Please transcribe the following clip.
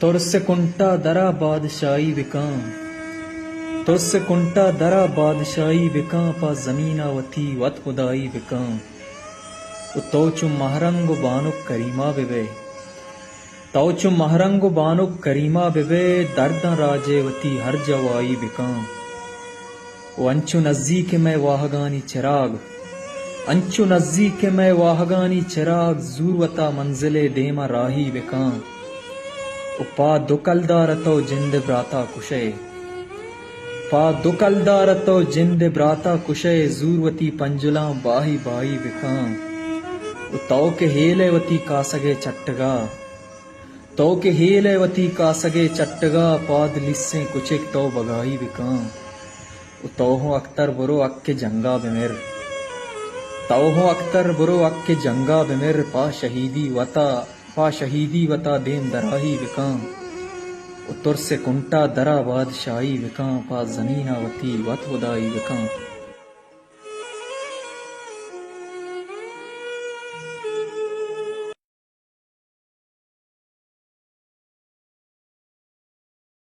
तुरसे कुंटा दरा बादशाही विकां तुरसे कुंटा दरा बादशाही विकां पा जमीनावती वत खुदाई विकां तोचु महरंग बानुक करीमा बिबे तोचु महरंग बानुक करीमा बिबे दर्दा राजेवती हर जवाई विकां अंचु नज़दीक में वाहगानी चिराग अंचु नज़दीक में वाहगानी चिराग जूरवता मंजिले देमा राही विकां पा दुकलदार तो जिंद ब्राता कुशे पा दुकलदार तो जिंद ब्राता कुशे जूरवती पंजुला बाही बाई विकां तो के हेलेवती कासगे चट्टगा तो के हेलेवती कासगे चट्टगा पाद लिस्से कुचिक तो बगाई विकां तो हो अख्तर बुरो अक्के जंगा बिमिर तो हो अख्तर बुरो अक्के जंगा बिमिर पा शहीदी वता देम दराही विकां तुर से कुंटा दरा बादशाही विकां पा जमीनावती वत खुदाई विकां।